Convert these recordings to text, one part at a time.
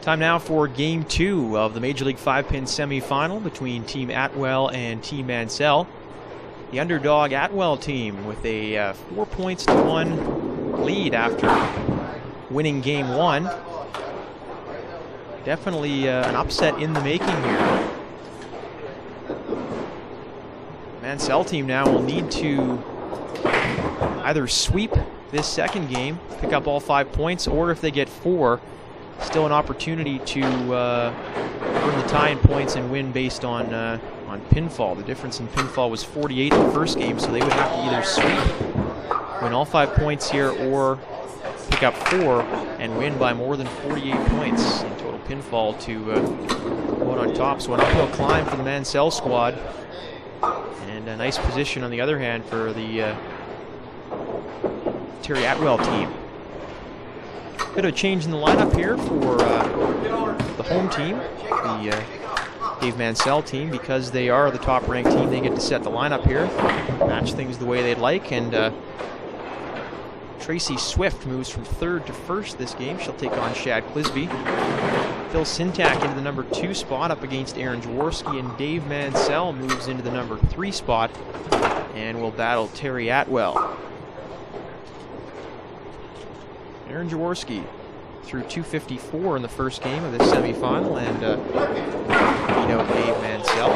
Time now for Game 2 of the Major League 5-pin semifinal between Team Attewell and Team Mansell. The underdog Attewell team with a 4-1 lead after winning Game 1. Definitely an upset in the making here. Mansell team now will need to either sweep this second game, pick up all 5 points, or if they get 4, still an opportunity to earn the tie in points and win based on pinfall. The difference in pinfall was 48 in the first game, so they would have to either sweep, win all 5 points here, or pick up 4 and win by more than 48 points in total pinfall to go out on top. So an uphill climb for the Mansell squad, and a nice position on the other hand for the Terry Attewell team. Bit of a change in the lineup here for the home team, the Dave Mansell team, because they are the top-ranked team. They get to set the lineup here, match things the way they'd like, and Tracy Swift moves from 3rd to 1st this game. She'll take on Shad Clisby. Phil Sintak into the number 2 spot up against Aaron Jaworski, and Dave Mansell moves into the number 3 spot and will battle Terry Attewell. Aaron Jaworski threw .254 in the first game of this semifinal and beat out Dave Mansell.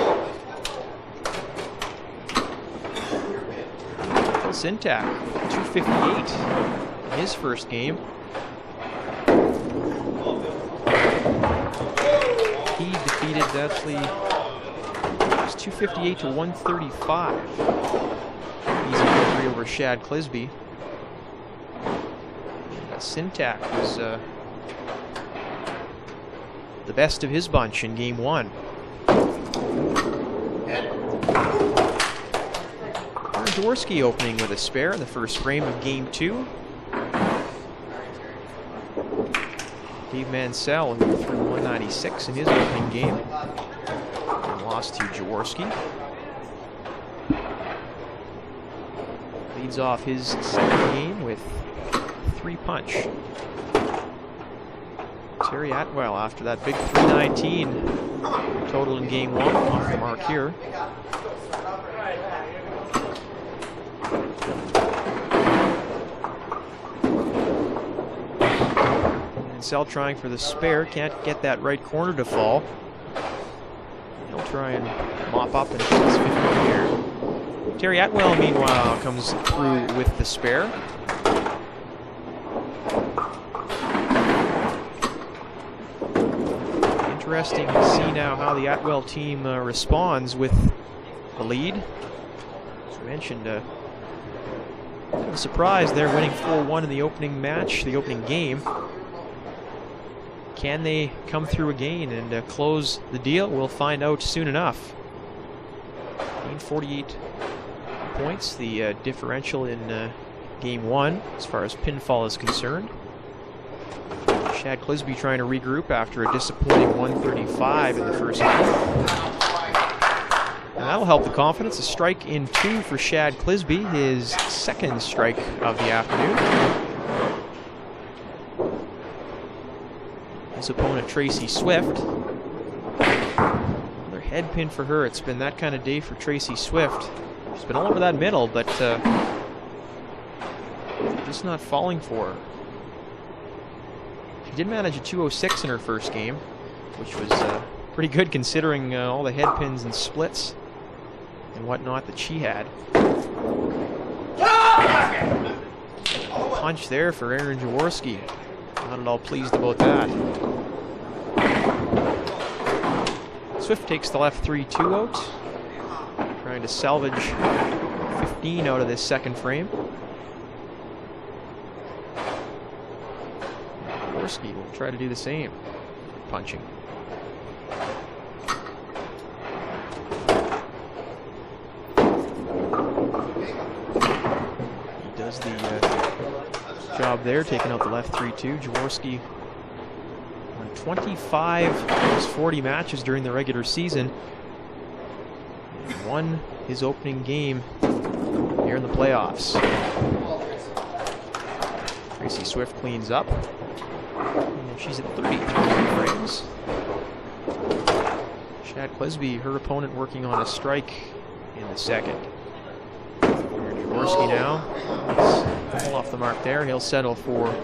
Phil Sintak, .258 in his first game. He defeated actually just .258 to 135. Easy victory over Shad Clisby. Sintak was the best of his bunch in Game 1. Jaworski opening with a spare in the first frame of Game 2. Dave Mansell threw 196 in his opening game and lost to Jaworski. Leads off his second game with 3-punch. Terry Attewell after that big 319 total in Game 1, off the mark here. Mansell trying for the spare, can't get that right corner to fall. He'll try and mop up and hit his 50 here. Terry Attewell, meanwhile, comes through with the spare. Interesting to see now how the Attewell team responds with the lead. As I mentioned, I'm surprised they're winning 4-1 in the opening match, the opening game. Can they come through again and close the deal? We'll find out soon enough. 48 points, the differential in Game 1 as far as pinfall is concerned. Shad Clisby trying to regroup after a disappointing 135 in the first game. And that'll help the confidence. A strike in 2 for Shad Clisby, his second strike of the afternoon. His opponent, Tracy Swift. Another head pin for her. It's been that kind of day for Tracy Swift. She's been all over that middle, but just not falling for her. She did manage a 206 in her first game, which was pretty good considering all the head pins and splits and whatnot that she had. Punch there for Aaron Jaworski. Not at all pleased about that. Swift takes the left 3-2 out, trying to salvage 15 out of this second frame. Jaworski will try to do the same, punching. He does the job there, taking out the left 3-2. Jaworski won 25 of his 40 matches during the regular season. And won his opening game here in the playoffs. Tracy Swift cleans up. And she's at 33 frame. frames. Chad Clisby, her opponent, working on a strike in the second. Jaworski now. He's off the mark there. He'll settle for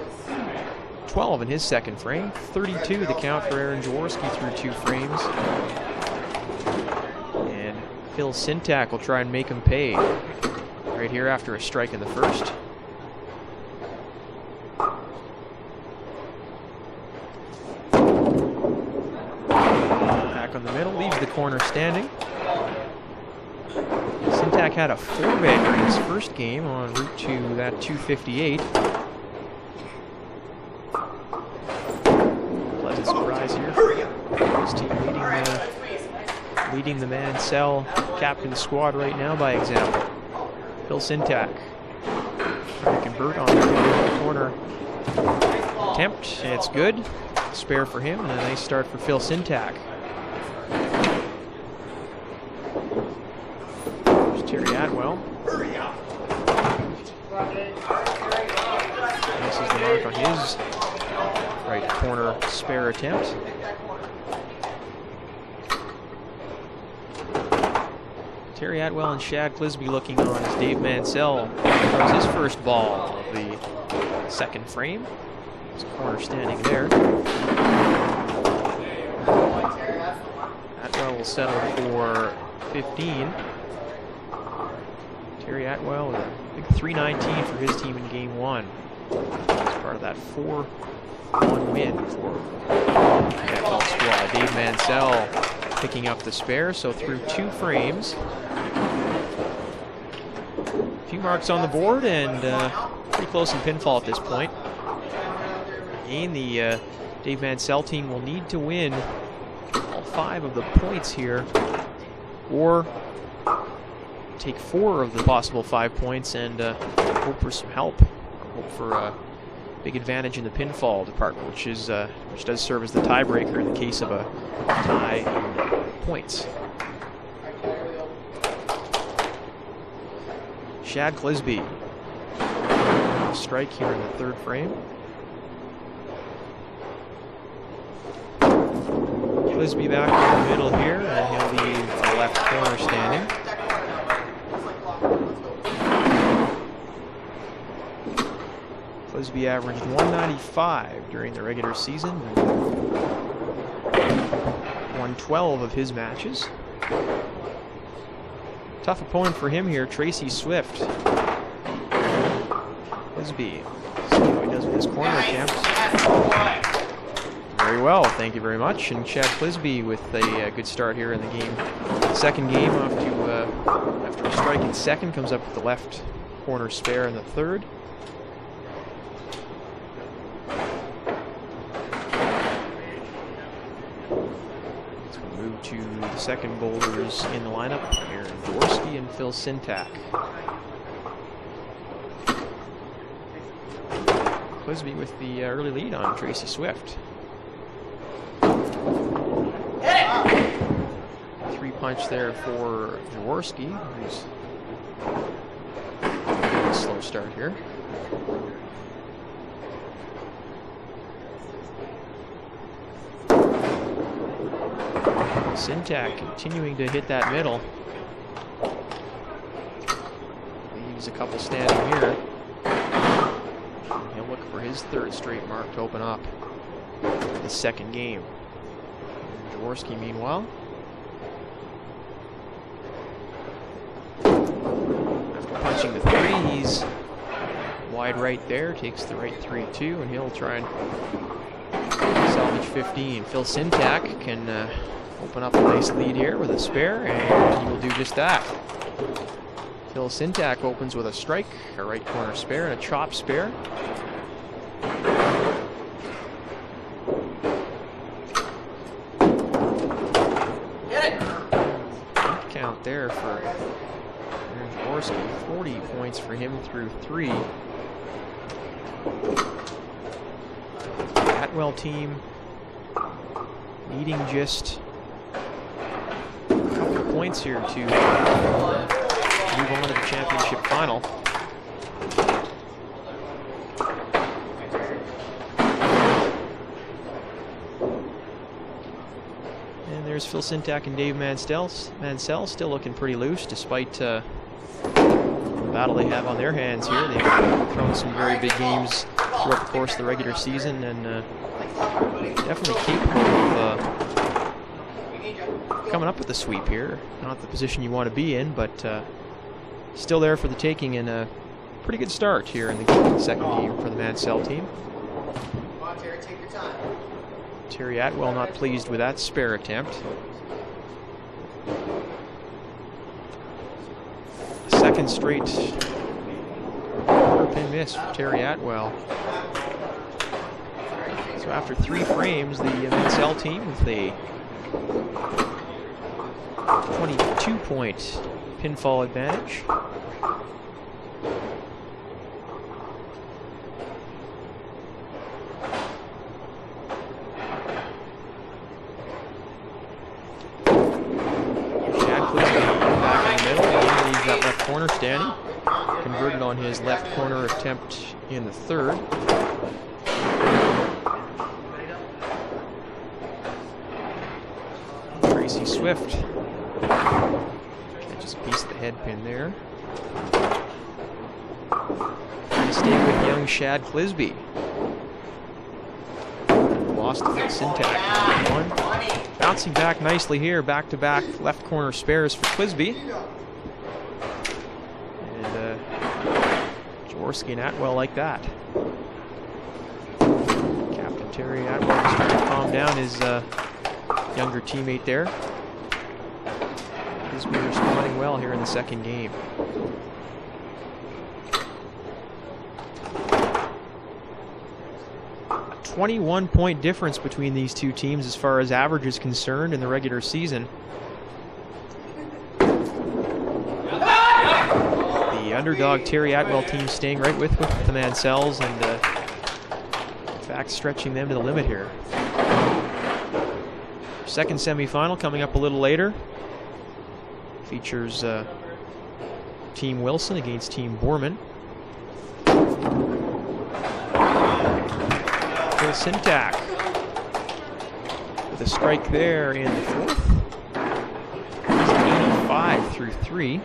12 in his second frame. 32 the count for Aaron Jaworski through 2 frames. And Phil Sintak will try and make him pay right here after a strike in the first. Back on the middle, leaves the corner standing. Sintak had a 4-bagger in his first game en route to that 258. Pleasant surprise here. His team leading the Mansell captain squad right now by example. Phil Sintak trying to convert on the corner attempt. It's good. Spare for him and a nice start for Phil Sintak. Attewell. Misses the mark on his right corner spare attempt. Terry Attewell and Chad Clisby looking on as Dave Mansell throws his first ball of the second frame. His corner standing there. Attewell will settle for 15. Terry Attewell with a big 319 for his team in game 1. As part of that 4-1 win for the NFL squad. Dave Mansell picking up the spare, so through 2 frames. A few marks on the board and pretty close in pinfall at this point. Again, the Dave Mansell team will need to win all 5 of the points here, or take 4 of the possible 5 points and hope for some help. Hope for a big advantage in the pinfall department, which does serve as the tiebreaker in the case of a tie in points. Chad Clisby, strike here in the 3rd frame. Clisby back in the middle here, and he'll leave the left corner standing. Clisby averaged 195 during the regular season, won 12 of his matches. Tough opponent for him here, Tracy Swift. Clisby, see what he does with his corner attempt. Very well, thank you very much. And Chad Clisby with a good start here in the game. Second game after a strike in second, comes up with the left corner spare in the 3rd. To the second bowlers in the lineup, Aaron Jaworski and Phil Sintak. Clisby with the early lead on Tracy Swift. 3-punch there for Jaworski, who's a slow start here. Sintak continuing to hit that middle. Leaves a couple standing here. He'll look for his 3rd straight mark to open up the second game. And Jaworski, meanwhile, after punching the 3, he's wide right there, takes the right 3-2, and he'll try and salvage 15. Phil Sintak can open up a nice lead here with a spare, and he will do just that. Phil Sintak opens with a strike, a right corner spare, and a chop spare. Count there for Aaron Jaworski. 40 points for him through 3. Attewell team needing just points here to move on to the championship final. And there's Phil Sintak and Dave Mansell still looking pretty loose despite the battle they have on their hands here. They've thrown some very big games throughout the course of the regular season, and definitely capable of coming up with a sweep here. Not the position you want to be in, but still there for the taking, and a pretty good start here in the second game for the Mansell team. Terry Attewell not pleased with that spare attempt. Second straight pin miss for Terry Attewell. So after 3 frames, the Mansell team with a 22-point pinfall advantage. Corner standing, converted on his left corner attempt in the third. Tracy Swift catches a piece of the head pin there. And stay with young Shad Clisby. Lost to Sintak. Bouncing back nicely here, back-to-back left corner spares for Clisby. Jaworski and Attewell like that. Captain Terry Attewell is trying to calm down his younger teammate there. He's been responding well here in the second game. A 21-point difference between these two teams as far as average is concerned in the regular season. The underdog Terry Attewell team staying right with the Mansells, and in fact stretching them to the limit here. Second semifinal coming up a little later. Features Team Wilson against Team Borman. Phil Sintak with a strike there in the fourth. He's 85 through 3.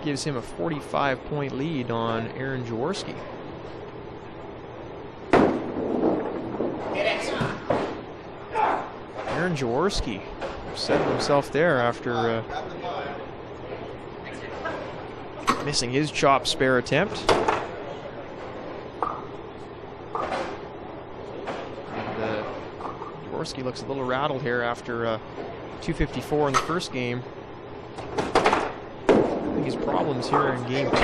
Gives him a 45-point lead on Aaron Jaworski. Aaron Jaworski settled himself there after missing his chop spare attempt. And Jaworski looks a little rattled here after 254 in the first game. His problems here in game 2.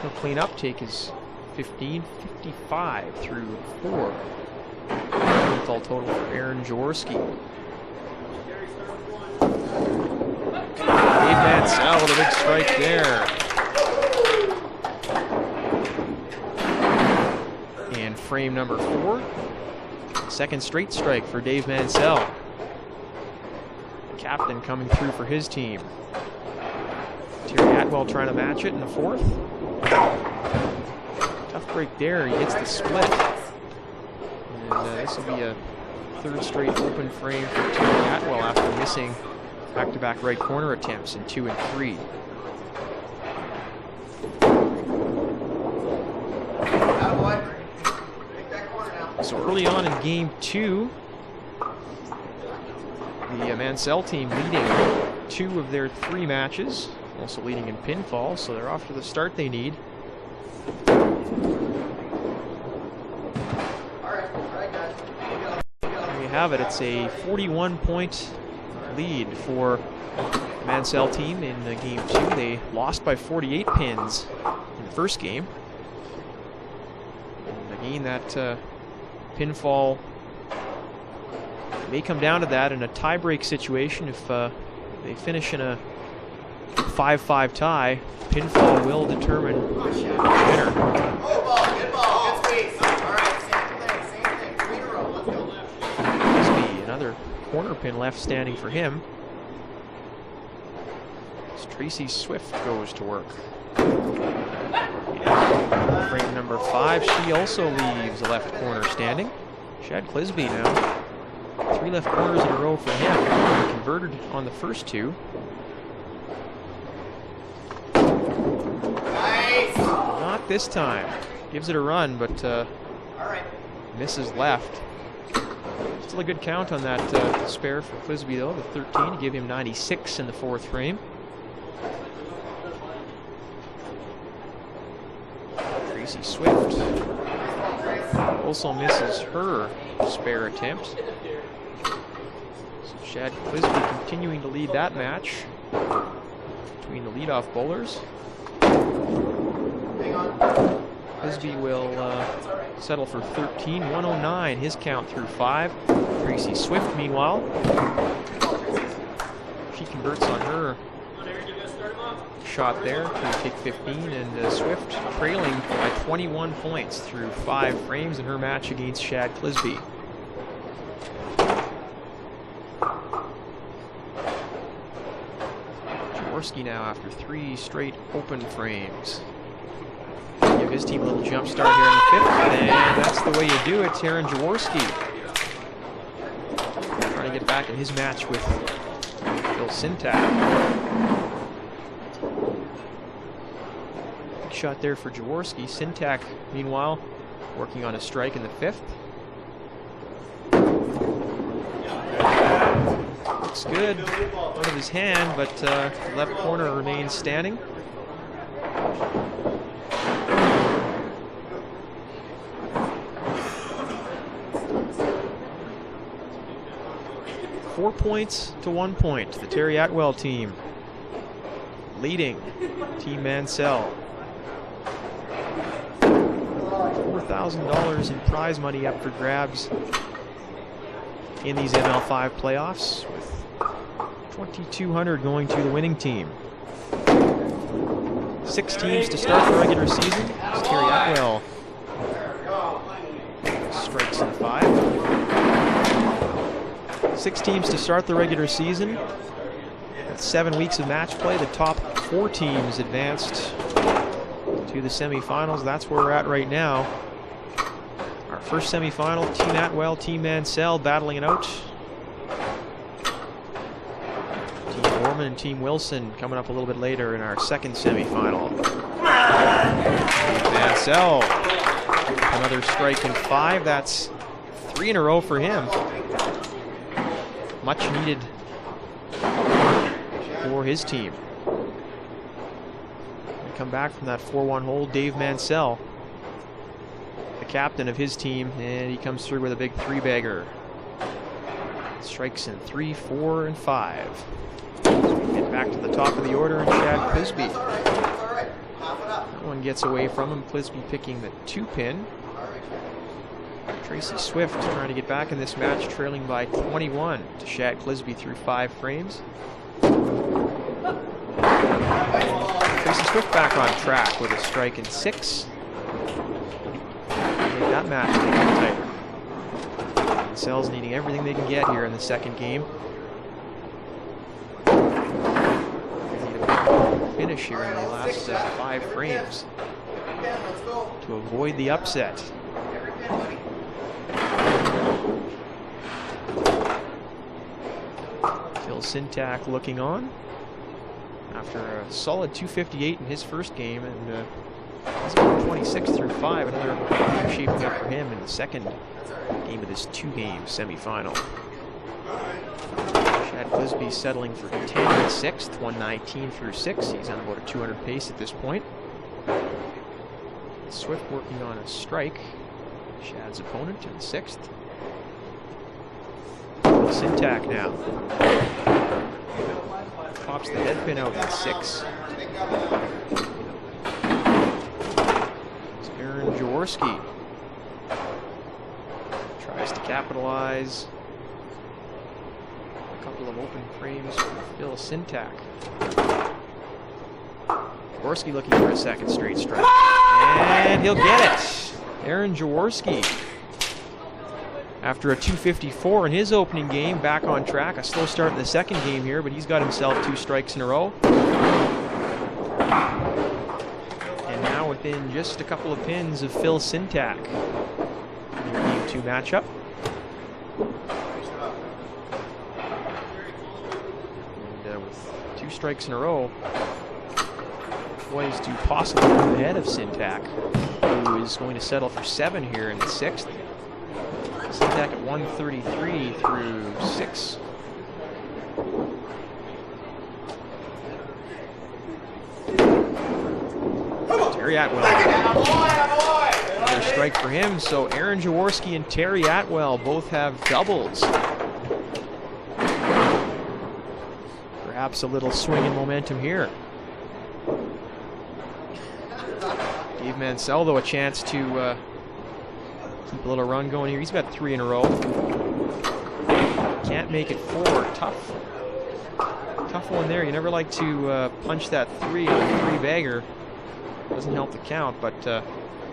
He'll clean up, take his 15-55 through 4. That's all total for Aaron Jaworski. Dave Mansell with a big strike there. And frame number 4. Second straight strike for Dave Mansell. Captain coming through for his team. Terry Attewell trying to match it in the fourth. Tough break there. He gets the split. And this will be a third straight open frame for Terry Attewell after missing back-to-back right corner attempts in 2 and 3. So early on in game 2, the Mansell team leading 2 of their 3 matches, also leading in pinfall, so they're off to the start they need. There you have it. It's a 41-point lead for the Mansell team in game 2. They lost by 48 pins in the first game. And again, that pinfall may come down to that in a tie-break situation. If they finish in a 5-5 tie, pinfall will determine the winner. Another corner pin left standing for him. As Tracy Swift goes to work. Yeah. Frame number 5, she also leaves the left corner standing. Shad Clisby now. 3 left corners in a row for him. He converted on the first 2. Not this time. Gives it a run, but misses left. Still a good count on that spare for Clisby, though. The 13 to give him 96 in the 4th frame. Tracy Swift also misses her spare attempt. So Shad Clisby continuing to lead that match between the leadoff bowlers. Clisby will settle for 13, 109 his count through 5. Tracy Swift, meanwhile, she converts on her shot there to take 15, and Swift trailing by 21 points through 5 frames in her match against Shad Clisby. Jaworski now after 3 straight open frames. Give his team a little jump start here in the 5th, and that's the way you do it. Aaron Jaworski trying to get back in his match with Phil Sintak. Big shot there for Jaworski. Sintak, meanwhile, working on a strike in the 5th. Looks good out of his hand, but the left corner remains standing. Four points to 1 point. The Terry Attewell team leading Team Mansell. $4,000 in prize money up for grabs in these ML5 playoffs, with $2,200 going to the winning team. 6 teams to start the regular season. As Terry Attewell strikes in 5. 6 teams to start the regular season. With 7 weeks of match play, the top 4 teams advanced to the semifinals. That's where we're at right now. Our first semifinal, Team Attewell, Team Mansell battling it out. Team Borman and Team Wilson coming up a little bit later in our second semifinal. Mansell, another strike in 5. That's 3 in a row for him. Much needed for his team. We come back from that 4-1 hold. Dave Mansell, the captain of his team, and he comes through with a big 3-bagger. Strikes in 3, 4, and 5. So we get back to the top of the order, and Shad Clisby. That one gets away from him. Clisby picking the 2-pin. Tracy Swift trying to get back in this match, trailing by 21 to Shad Clisby through 5 frames. Tracy Swift back on track with a strike in 6. Make that match a little tighter. Mansell's needing everything they can get here in the second game. Need a finish here in the last 5 frames to avoid the upset. Phil Sintak looking on after a solid 258 in his first game, and he's got 26 through 5. Another game shaping up for him in the second game of this 2-game semifinal. Shad Clisby settling for 10 in 6th, 119 through 6. He's on about a 200 pace at this point. Swift working on a strike. Shad's opponent in 6th. Sintak now. Pops the head pin out in 6. It's Aaron Jaworski. Tries to capitalize. A couple of open frames for Phil Sintak. Jaworski looking for a second straight strike. And he'll get it. Aaron Jaworski, after a 254 in his opening game, back on track. A slow start in the second game here, but he's got himself 2 strikes in a row. And now with within just a couple of pins of Phil Sintak in their Game 2 matchup. And with 2 strikes in a row, poised to possibly move ahead of Sintak, who is going to settle for 7 here in the 6th. Sintak at 133 through 6. Terry Attewell. Another strike for him, so Aaron Jaworski and Terry Attewell both have doubles. Perhaps a little swing in momentum here. Dave Mansell, though, a chance to keep a little run going here. He's got 3 in a row. Can't make it 4. Tough one there. You never like to punch that 3 on a 3-bagger. Doesn't help the count, but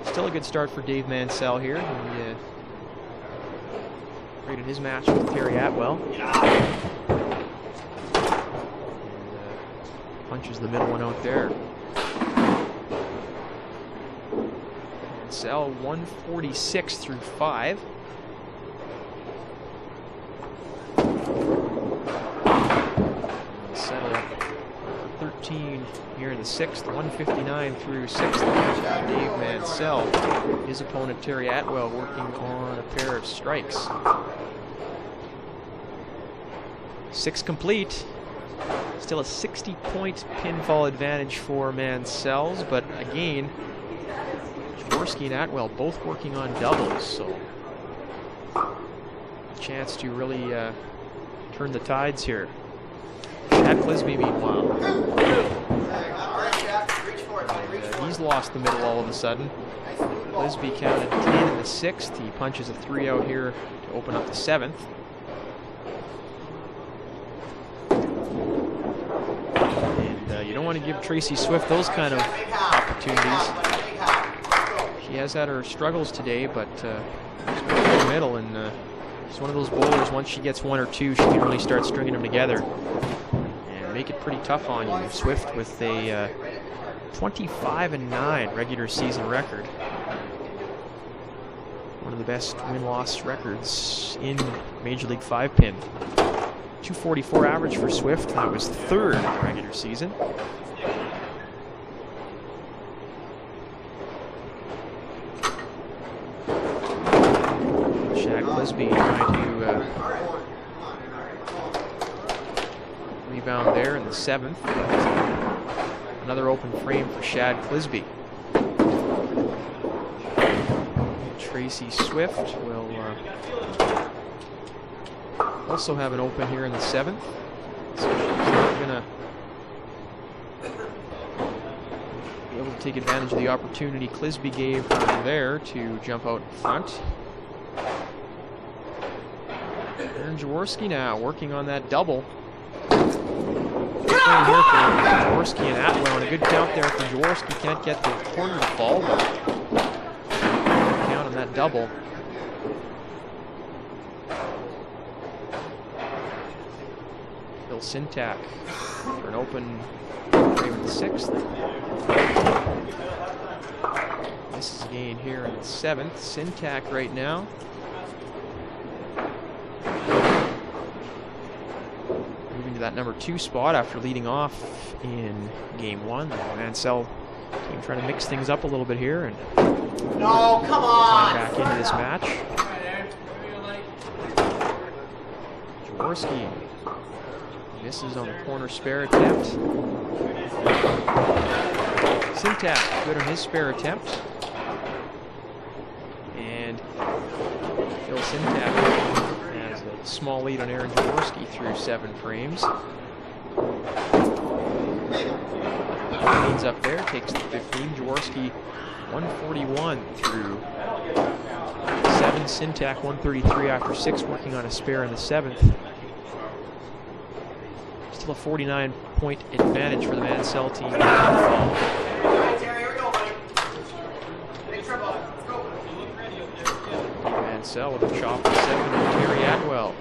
still a good start for Dave Mansell here. He rated his match with Terry Attewell. And, punches the middle one out there. Mansell 146 through 5. Settle up 13 here in the 6th, 159 through 6th. Dave Mansell, his opponent Terry Attewell, working on a pair of strikes. 6 complete. Still a 60-point pinfall advantage for Mansell's, but again, Jaworski and Attewell both working on doubles, so a chance to really turn the tides here. Chad Clisby, meanwhile, he's lost the middle all of a sudden. Clisby counted 10 in the 6th. He punches a 3 out here to open up the 7th. And you don't want to give Tracy Swift those kind of opportunities. She has had her struggles today, but she's going in the middle, and she's one of those bowlers, once she gets 1 or 2, she can really start stringing them together and make it pretty tough on you. Swift with a 25-9 regular season record. One of the best win-loss records in Major League 5-pin. 244 average for Swift. That was 3rd in the regular season. Shad Clisby trying to rebound there in the 7th. Another open frame for Shad Clisby. Tracy Swift will also have an open here in the 7th. So she's not going to be able to take advantage of the opportunity Clisby gave her there to jump out in front. Aaron Jaworski now working on that double. Here for Jaworski and Attewell, and a good count there for Jaworski. Can't get the corner to fall, but count on that double. Phil Sintak for an open frame in the 6th. Misses again here in the 7th. Sintak right now. Moving to that number 2 spot after leading off in Game 1. The Mansell team trying to mix things up a little bit here and no, come on! Back into this match. Jaworski misses on the corner spare attempt. Sintak good on his spare attempt. And Phil Sintak has a small lead on Aaron Jaworski through 7 frames. Leads up there, takes the 15. Jaworski 141 through 7. Sintak 133 after 6, working on a spare in the 7th. Still a 49-point advantage for the Mansell team. Mansell with a chop of 7 and Terry Attewell.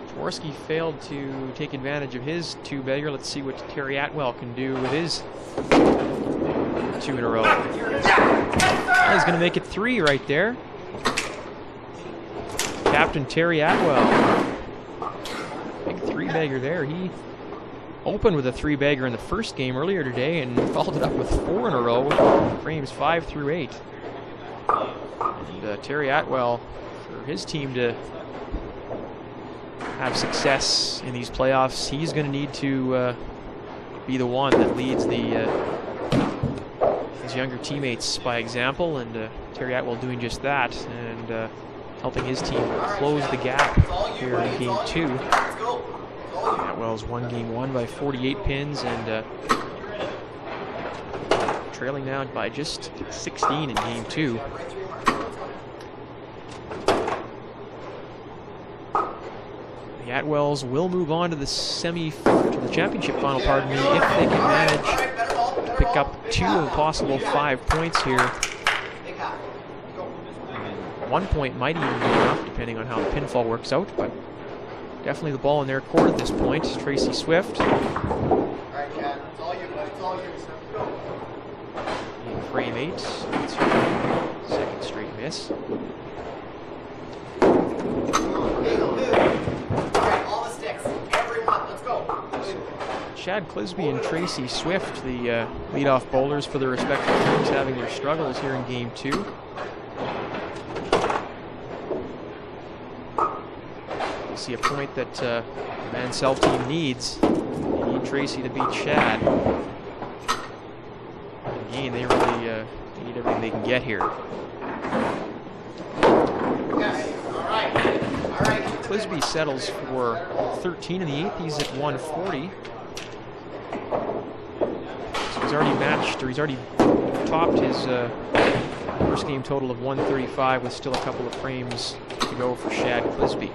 Jaworski failed to take advantage of his 2-bagger. Let's see what Terry Attewell can do with his 2 in a row. He's going to make it 3 right there. Captain Terry Attewell. Big 3-bagger there. He opened with a 3-bagger in the first game earlier today and followed it up with 4 in a row, frames 5 through 8. And Terry Attewell, for his team to have success in these playoffs, he's going to need to be the one that leads his younger teammates by example, and Terry Attewell doing just that and helping his team close the gap here in Game 2. Attewell's won Game 1 by 48 pins and trailing now by just 16 in Game 2. The Attewells will move on to the championship final, pardon me, if they can manage to pick up 2 of possible 5 points here. 1 point might even be enough, depending on how the pinfall works out, but definitely the ball in their court at this point. Tracy Swift. In frame 8. That's her second straight miss. Chad Clisby and Tracy Swift, the leadoff bowlers for their respective teams, having their struggles here in Game 2. You see a point that the Mansell team needs. They need Tracy to beat Chad. Again, they really need everything they can get here. Clisby settles for 13 in the 8th. He's at 140. So he's already matched, or he's already topped his first game total of 135 with still a couple of frames to go for Chad Clisby.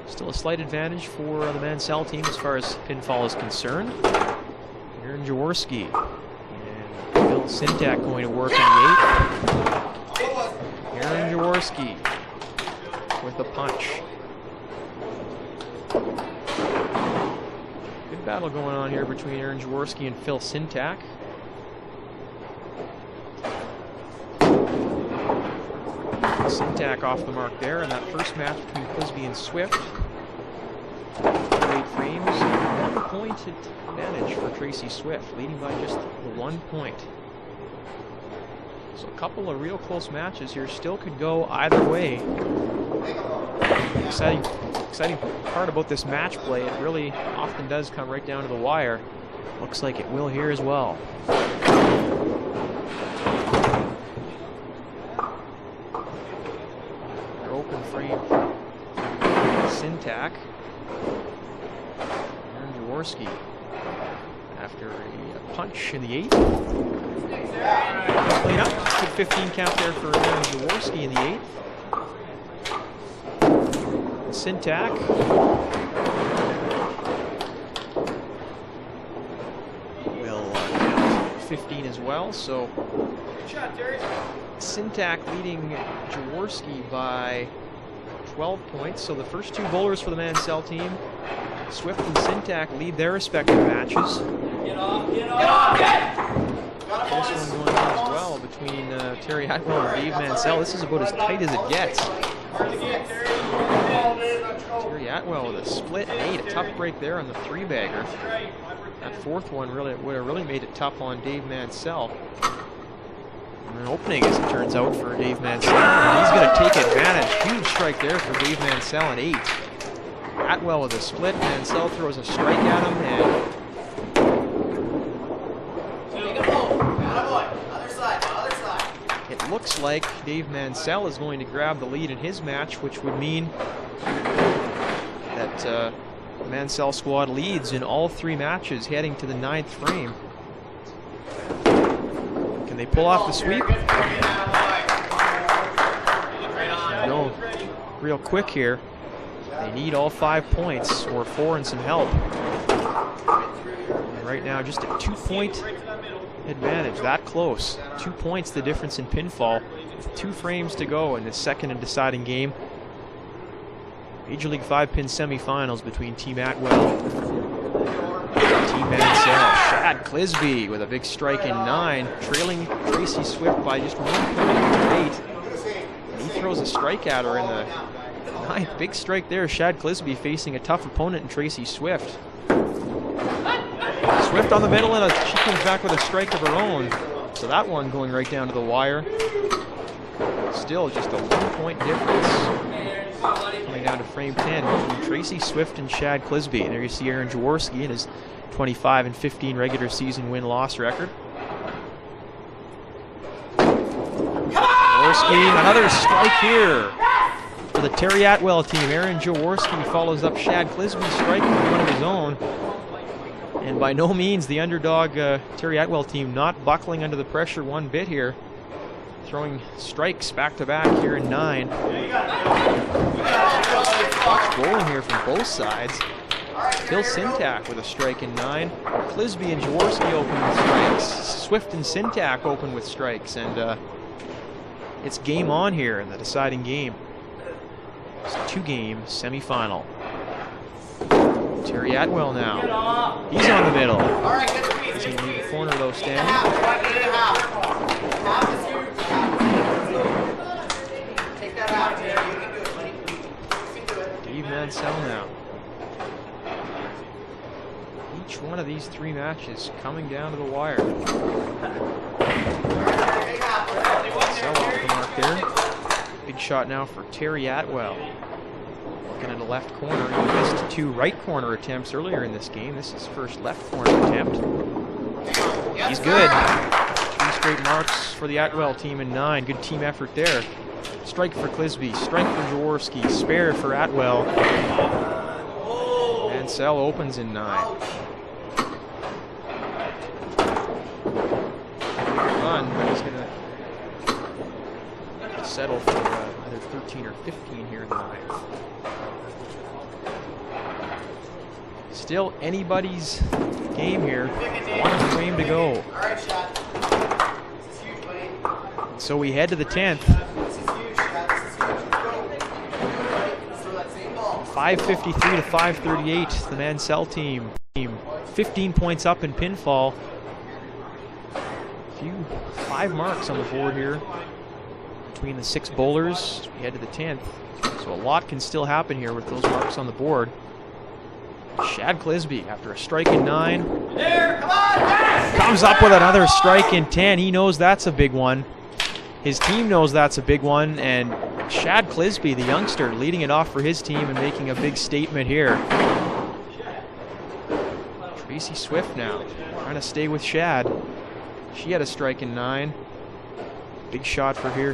Still a slight advantage for the Mansell team as far as pinfall is concerned. Aaron Jaworski and Phil Sintak going to work in the 8th. Aaron Jaworski with the punch. Good battle going on here between Aaron Jaworski and Phil Sintak. Sintak off the mark there in that first match between Clisby and Swift. 8 frames, 1 point advantage for Tracy Swift, leading by just 1 point. So a couple of real close matches here, still could go either way. Exciting part about this match play, it really often does come right down to the wire. Looks like it will here as well. Their open frame, Sintak. Aaron Jaworski after a punch in the 8th. Clean up. Good 15 count there for Aaron Jaworski in the 8th. Sintak. Will count 15 as well. So Sintak leading Jaworski by 12 points. So the first 2 bowlers for the Mansell team, Swift and Sintak, lead their respective matches. Get off, get off, this one going on as well between Terry Attewell and Dave Mansell. This is about as tight as it gets. Terry Attewell with a split 8, a tough break there on the 3-bagger. That 4th one would have really made it tough on Dave Mansell. And an opening, as it turns out, for Dave Mansell. And he's going to take advantage. Huge strike there for Dave Mansell at 8. Attewell with a split. Mansell throws a strike at him, and it looks like Dave Mansell is going to grab the lead in his match, which would mean that the Mansell squad leads in all 3 matches heading to the 9th frame. Can they pull off the sweep? No, real quick here. They need all 5 points, or 4 and some help. And right now, just a 2-point advantage, that close. 2 points the difference in pinfall, with 2 frames to go in the second and deciding game. Major League 5 pin semifinals between Team Attewell and Team Mansell. Shad Clisby with a big strike in 9, trailing Tracy Swift by just 1 point to 8. And he throws a strike at her in the 9th. Big strike there. Shad Clisby facing a tough opponent in Tracy Swift. Swift on the middle, and she comes back with a strike of her own. So that one going right down to the wire. Still just a 1 point difference. Coming down to frame 10 between Tracy Swift and Shad Clisby. And there you see Aaron Jaworski and his 25-15 regular season win-loss record. Jaworski, another strike here for the Terry Attewell team. Aaron Jaworski follows up Shad Clisby's strike with one of his own. And by no means the underdog Terry Attewell team not buckling under the pressure one bit here. Throwing strikes back-to-back here in 9. Bowling here from both sides. Phil Sintak with a strike in 9. Clisby and Jaworski open with strikes. Swift and Sintak open with strikes. And it's game on here in the deciding game. It's a 2-game semifinal. Terry Attewell now. He's on the middle. He's going to leave the corner though standing. Dave Mansell now. Each one of these 3 matches coming down to the wire. Mansell off the mark there. Big shot now for Terry Attewell. Looking at the left corner. He missed 2 right corner attempts earlier in this game. This is his first left corner attempt. He's good. 3 straight marks for the Attewell team in 9. Good team effort there. Strike for Clisby, strike for Jaworski, spare for Attewell. Mansell opens in 9. Run, but he's going to settle for either 13 or 15 here in the 9th. Still anybody's game here. 1 frame to go. So we head to the 10th. 553 to 538, the Mansell team. 15 points up in pinfall. 5 marks on the board here between the 6 bowlers as we head to the 10th. So a lot can still happen here with those marks on the board. Shad Clisby, after a strike in 9, comes up with another strike in 10. He knows that's a big one. His team knows that's a big one, and Shad Clisby, the youngster, leading it off for his team and making a big statement here. Tracy Swift now, trying to stay with Shad. She had a strike in 9. Big shot for her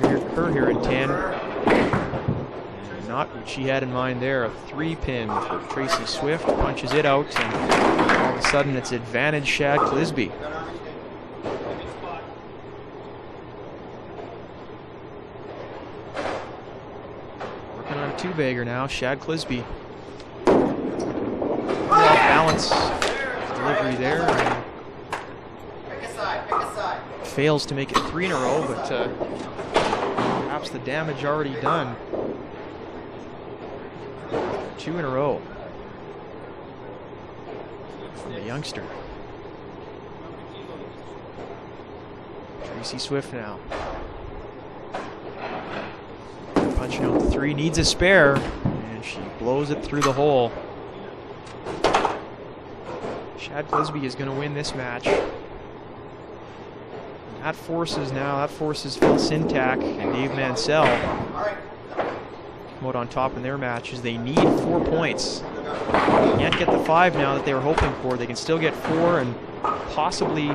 here in 10. And not what she had in mind there. A 3-pin for Tracy Swift. Punches it out, and all of a sudden it's advantage Shad Clisby. Working on a 2-bagger now, Shad Clisby. Balance delivery there. And fails to make it 3 in a row, but perhaps the damage already done. 2 in a row from the youngster. Tracy Swift now. Punching out the 3, needs a spare, and she blows it through the hole. Shad Clisby is going to win this match. That forces Phil Sintak and Dave Mansell come out on top in their matches. They need 4 points. Can't get the 5 now that they were hoping for. They can still get 4 and possibly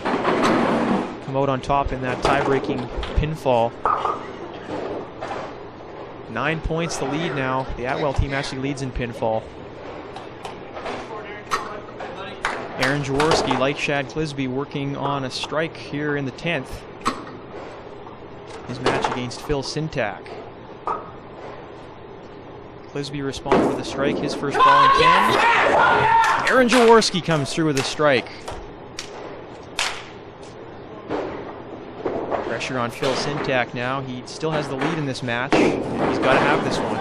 come out on top in that tie-breaking pinfall. 9 points the lead now. The Attewell team actually leads in pinfall. Aaron Jaworski, like Shad Clisby, working on a strike here in the 10th. His match against Phil Sintak. Clisby responded with a strike, his first ball in 10. Aaron Jaworski comes through with a strike. Pressure on Phil Sintak now. He still has the lead in this match. He's got to have this one.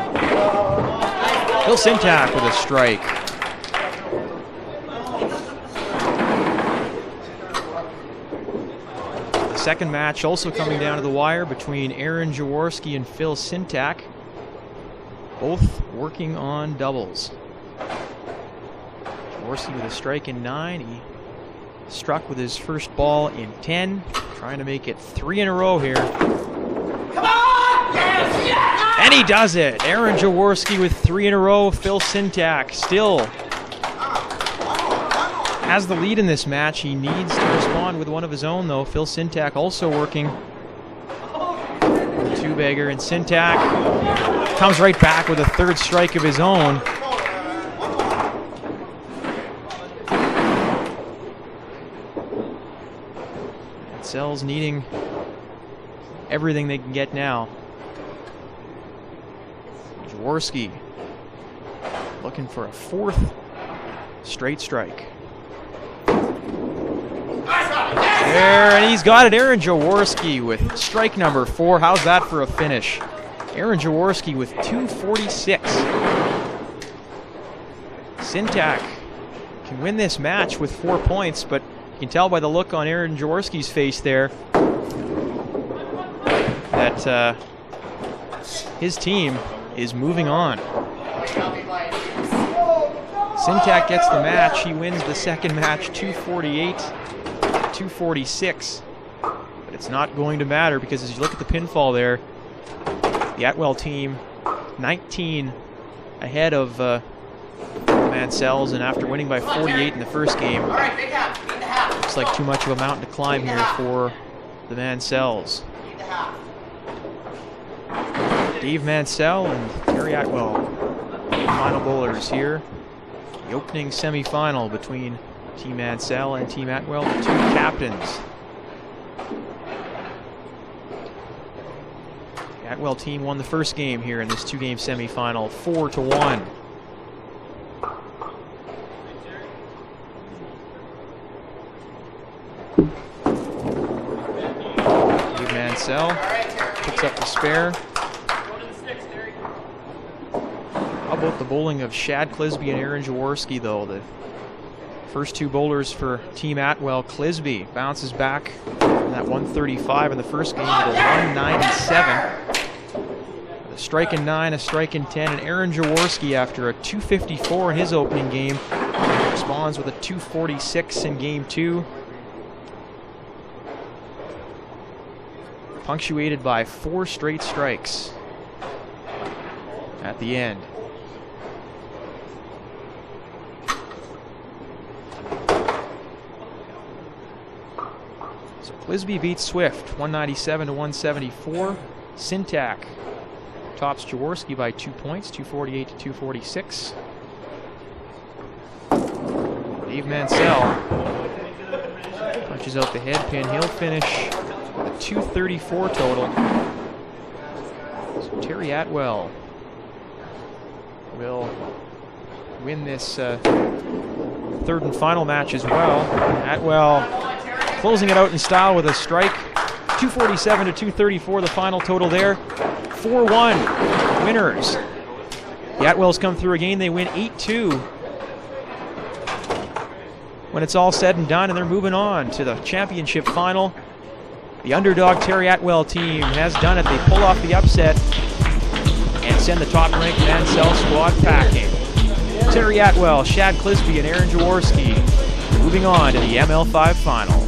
Phil Sintak with a strike. The second match also coming down to the wire between Aaron Jaworski and Phil Sintak. Both working on doubles. Jaworski with a strike in 9. He struck with his first ball in 10. Trying to make it 3 in a row here. Come on! Yes! And he does it. Aaron Jaworski with 3 in a row. Phil Sintak still has the lead in this match. He needs to respond with one of his own, though. Phil Sintak also working. Two-bagger, and Sintak comes right back with a third strike of his own. Mansell's needing everything they can get now. Jaworski looking for a 4th straight strike. There, and he's got it. Aaron Jaworski with strike number 4. How's that for a finish? Aaron Jaworski with 246. Sintak can win this match with 4 points, but you can tell by the look on Aaron Jaworski's face there that his team is moving on. Sintak gets the match. He wins the second match 248-246. But it's not going to matter because as you look at the pinfall there, the Attewell team 19 ahead of the Mansells, and after winning by 48 in the first game, looks like too much of a mountain to climb here for the Mansells. Dave Mansell and Terry Attewell, final bowlers here. The opening semi-final between Team Mansell and Team Attewell, the 2 captains. The Attewell team won the first game here in this 2-game semi-final, 4-1. Dave Mansell picks up the spare. How about the bowling of Shad Clisby and Aaron Jaworski, though? The first 2 bowlers for Team Attewell. Clisby bounces back from that 135 in the first game to 197. A strike in 9, a strike in 10, and Aaron Jaworski, after a 254 in his opening game, responds with a 246 in game 2. Punctuated by 4 straight strikes at the end. So Clisby beats Swift 197-174. Sintak tops Jaworski by 2 points, 248-246. Dave Mansell punches out the head pin. He'll finish with a 234 total. So Terry Attewell will win this third and final match as well. Attewell closing it out in style with a strike. 247-234 the final total there. 4-1 winners. The Attewells come through again. They win 8-2 when it's all said and done, and they're moving on to the championship final. The underdog Terry Attewell team has done it. They pull off the upset and send the top-ranked Mansell squad packing. Terry Attewell, Shad Clisby, and Aaron Jaworski moving on to the ML5 final.